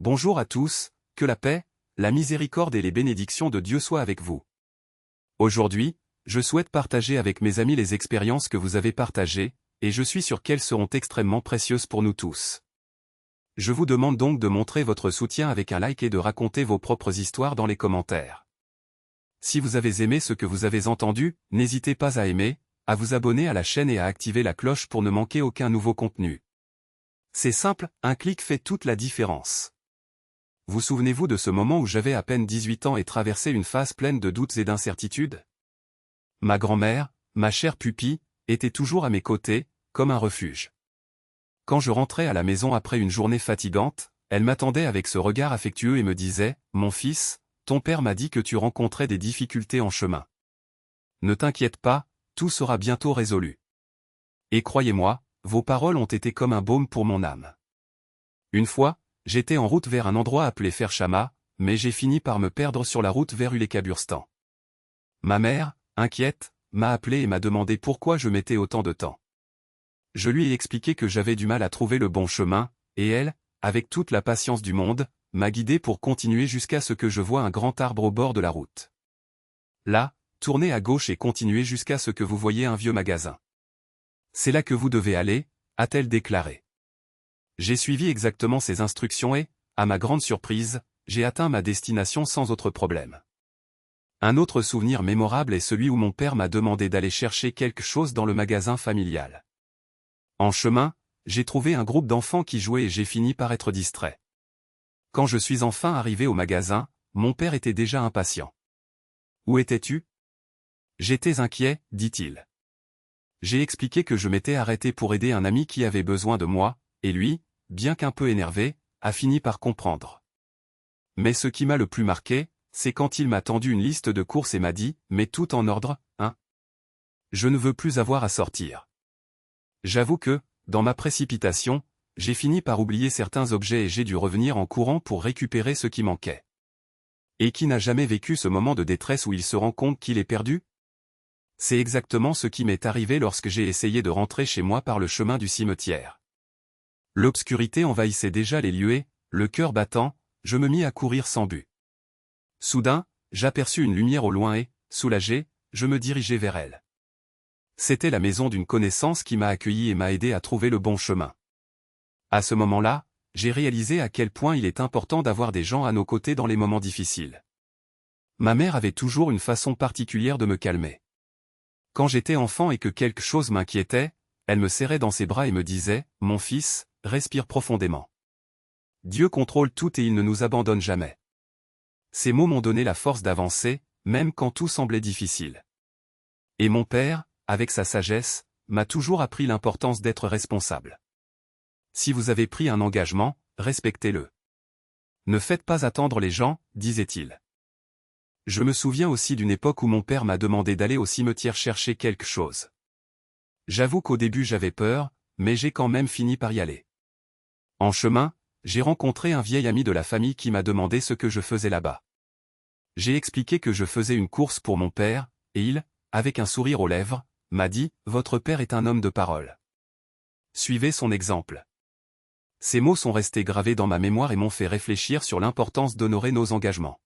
Bonjour à tous, que la paix, la miséricorde et les bénédictions de Dieu soient avec vous. Aujourd'hui, je souhaite partager avec mes amis les expériences que vous avez partagées, et je suis sûr qu'elles seront extrêmement précieuses pour nous tous. Je vous demande donc de montrer votre soutien avec un like et de raconter vos propres histoires dans les commentaires. Si vous avez aimé ce que vous avez entendu, n'hésitez pas à aimer, à vous abonner à la chaîne et à activer la cloche pour ne manquer aucun nouveau contenu. C'est simple, un clic fait toute la différence. Vous souvenez-vous de ce moment où j'avais à peine 18 ans et traversais une phase pleine de doutes et d'incertitudes? Ma grand-mère, ma chère pupille, était toujours à mes côtés, comme un refuge. Quand je rentrais à la maison après une journée fatigante, elle m'attendait avec ce regard affectueux et me disait « Mon fils, ton père m'a dit que tu rencontrais des difficultés en chemin. Ne t'inquiète pas, tout sera bientôt résolu. » Et croyez-moi, vos paroles ont été comme un baume pour mon âme. Une fois, j'étais en route vers un endroit appelé Ferchama, mais j'ai fini par me perdre sur la route vers Ulekaburstan. Ma mère, inquiète, m'a appelé et m'a demandé pourquoi je mettais autant de temps. Je lui ai expliqué que j'avais du mal à trouver le bon chemin, et elle, avec toute la patience du monde, m'a guidé pour continuer jusqu'à ce que je voie un grand arbre au bord de la route. Là, tournez à gauche et continuez jusqu'à ce que vous voyez un vieux magasin. C'est là que vous devez aller, a-t-elle déclaré. J'ai suivi exactement ses instructions et, à ma grande surprise, j'ai atteint ma destination sans autre problème. Un autre souvenir mémorable est celui où mon père m'a demandé d'aller chercher quelque chose dans le magasin familial. En chemin, j'ai trouvé un groupe d'enfants qui jouaient et j'ai fini par être distrait. Quand je suis enfin arrivé au magasin, mon père était déjà impatient. « Où étais-tu ? » ?»« J'étais inquiet, dit-il. J'ai expliqué que je m'étais arrêté pour aider un ami qui avait besoin de moi, et lui, bien qu'un peu énervé, a fini par comprendre. Mais ce qui m'a le plus marqué, c'est quand il m'a tendu une liste de courses et m'a dit « Mais tout en ordre, hein ? Je ne veux plus avoir à sortir. » J'avoue que, dans ma précipitation, j'ai fini par oublier certains objets et j'ai dû revenir en courant pour récupérer ce qui manquait. Et qui n'a jamais vécu ce moment de détresse où il se rend compte qu'il est perdu ? C'est exactement ce qui m'est arrivé lorsque j'ai essayé de rentrer chez moi par le chemin du cimetière. L'obscurité envahissait déjà les lieux et, le cœur battant, je me mis à courir sans but. Soudain, j'aperçus une lumière au loin et, soulagé, je me dirigeai vers elle. C'était la maison d'une connaissance qui m'a accueilli et m'a aidé à trouver le bon chemin. À ce moment-là, j'ai réalisé à quel point il est important d'avoir des gens à nos côtés dans les moments difficiles. Ma mère avait toujours une façon particulière de me calmer. Quand j'étais enfant et que quelque chose m'inquiétait, elle me serrait dans ses bras et me disait « Mon fils, respire profondément. Dieu contrôle tout et il ne nous abandonne jamais. » Ces mots m'ont donné la force d'avancer, même quand tout semblait difficile. Et mon père, avec sa sagesse, m'a toujours appris l'importance d'être responsable. Si vous avez pris un engagement, respectez-le. Ne faites pas attendre les gens, disait-il. Je me souviens aussi d'une époque où mon père m'a demandé d'aller au cimetière chercher quelque chose. J'avoue qu'au début j'avais peur, mais j'ai quand même fini par y aller. En chemin, j'ai rencontré un vieil ami de la famille qui m'a demandé ce que je faisais là-bas. J'ai expliqué que je faisais une course pour mon père, et il, avec un sourire aux lèvres, m'a dit « Votre père est un homme de parole. Suivez son exemple. » Ces mots sont restés gravés dans ma mémoire et m'ont fait réfléchir sur l'importance d'honorer nos engagements.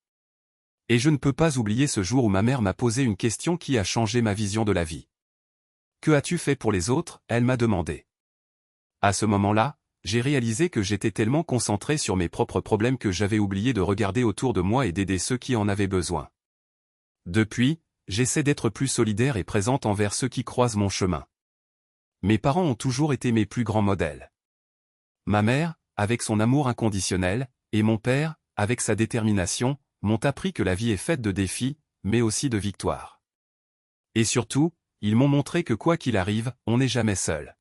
Et je ne peux pas oublier ce jour où ma mère m'a posé une question qui a changé ma vision de la vie. « Que as-tu fait pour les autres ?» elle m'a demandé. À ce moment-là, j'ai réalisé que j'étais tellement concentré sur mes propres problèmes que j'avais oublié de regarder autour de moi et d'aider ceux qui en avaient besoin. Depuis, j'essaie d'être plus solidaire et présente envers ceux qui croisent mon chemin. Mes parents ont toujours été mes plus grands modèles. Ma mère, avec son amour inconditionnel, et mon père, avec sa détermination, m'ont appris que la vie est faite de défis, mais aussi de victoires. Et surtout, ils m'ont montré que quoi qu'il arrive, on n'est jamais seul.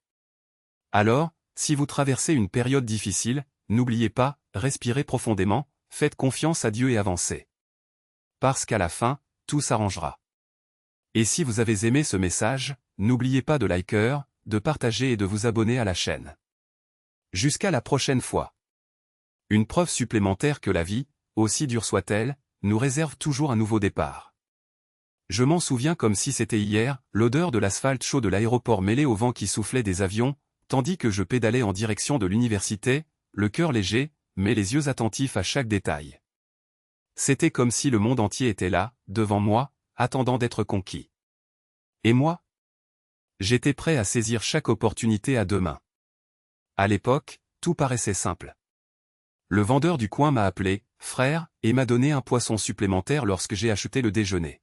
Alors, si vous traversez une période difficile, n'oubliez pas, respirez profondément, faites confiance à Dieu et avancez. Parce qu'à la fin, tout s'arrangera. Et si vous avez aimé ce message, n'oubliez pas de liker, de partager et de vous abonner à la chaîne. Jusqu'à la prochaine fois. Une preuve supplémentaire que la vie, aussi dure soit-elle, nous réserve toujours un nouveau départ. Je m'en souviens comme si c'était hier, l'odeur de l'asphalte chaud de l'aéroport mêlée au vent qui soufflait des avions, tandis que je pédalais en direction de l'université, le cœur léger, mais les yeux attentifs à chaque détail. C'était comme si le monde entier était là, devant moi, attendant d'être conquis. Et moi? J'étais prêt à saisir chaque opportunité à deux mains. À l'époque, tout paraissait simple. Le vendeur du coin m'a appelé « frère » et m'a donné un poisson supplémentaire lorsque j'ai acheté le déjeuner.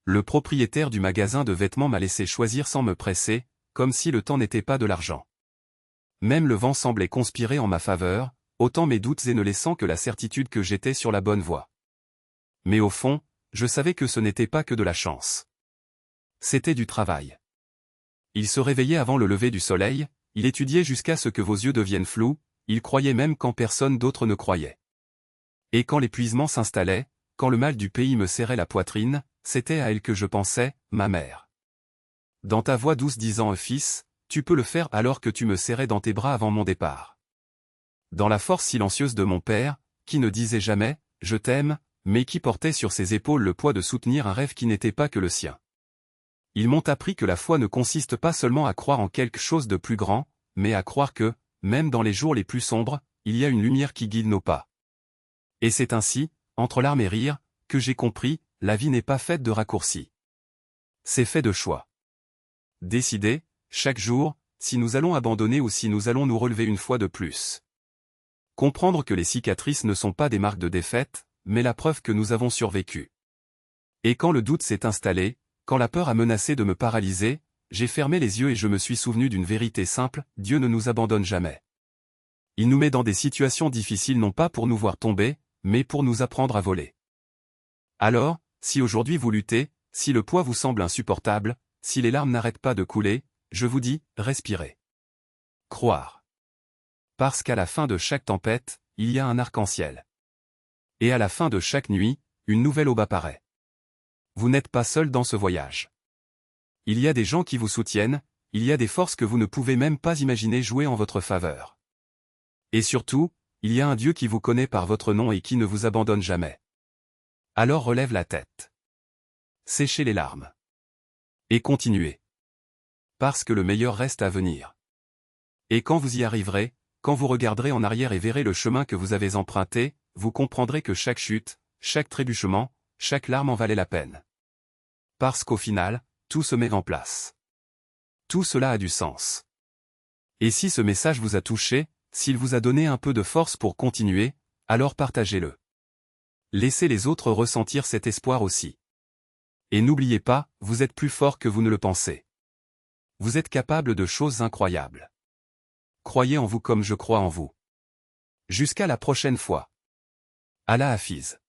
Le propriétaire du magasin de vêtements m'a laissé choisir sans me presser, comme si le temps n'était pas de l'argent. Même le vent semblait conspirer en ma faveur, autant mes doutes et ne laissant que la certitude que j'étais sur la bonne voie. Mais au fond, je savais que ce n'était pas que de la chance. C'était du travail. Il se réveillait avant le lever du soleil, il étudiait jusqu'à ce que vos yeux deviennent flous, il croyait même quand personne d'autre ne croyait. Et quand l'épuisement s'installait, quand le mal du pays me serrait la poitrine, c'était à elle que je pensais, ma mère. Dans ta voix douce disant « Fils, tu peux le faire » alors que tu me serrais dans tes bras avant mon départ. Dans la force silencieuse de mon père, qui ne disait jamais « Je t'aime », mais qui portait sur ses épaules le poids de soutenir un rêve qui n'était pas que le sien. Ils m'ont appris que la foi ne consiste pas seulement à croire en quelque chose de plus grand, mais à croire que, même dans les jours les plus sombres, il y a une lumière qui guide nos pas. Et c'est ainsi, entre larmes et rires, que j'ai compris, la vie n'est pas faite de raccourcis. C'est fait de choix. Décider, chaque jour, si nous allons abandonner ou si nous allons nous relever une fois de plus. Comprendre que les cicatrices ne sont pas des marques de défaite, mais la preuve que nous avons survécu. Et quand le doute s'est installé, quand la peur a menacé de me paralyser, j'ai fermé les yeux et je me suis souvenu d'une vérité simple, Dieu ne nous abandonne jamais. Il nous met dans des situations difficiles non pas pour nous voir tomber, mais pour nous apprendre à voler. Alors, si aujourd'hui vous luttez, si le poids vous semble insupportable, si les larmes n'arrêtent pas de couler, je vous dis, respirez. Croire. Parce qu'à la fin de chaque tempête, il y a un arc-en-ciel. Et à la fin de chaque nuit, une nouvelle aube apparaît. Vous n'êtes pas seul dans ce voyage. Il y a des gens qui vous soutiennent, il y a des forces que vous ne pouvez même pas imaginer jouer en votre faveur. Et surtout, il y a un Dieu qui vous connaît par votre nom et qui ne vous abandonne jamais. Alors relève la tête. Séchez les larmes. Et continuez. Parce que le meilleur reste à venir. Et quand vous y arriverez, quand vous regarderez en arrière et verrez le chemin que vous avez emprunté, vous comprendrez que chaque chute, chaque trébuchement, chaque larme en valait la peine. Parce qu'au final, tout se met en place. Tout cela a du sens. Et si ce message vous a touché, s'il vous a donné un peu de force pour continuer, alors partagez-le. Laissez les autres ressentir cet espoir aussi. Et n'oubliez pas, vous êtes plus fort que vous ne le pensez. Vous êtes capable de choses incroyables. Croyez en vous comme je crois en vous. Jusqu'à la prochaine fois. Allah Hafiz.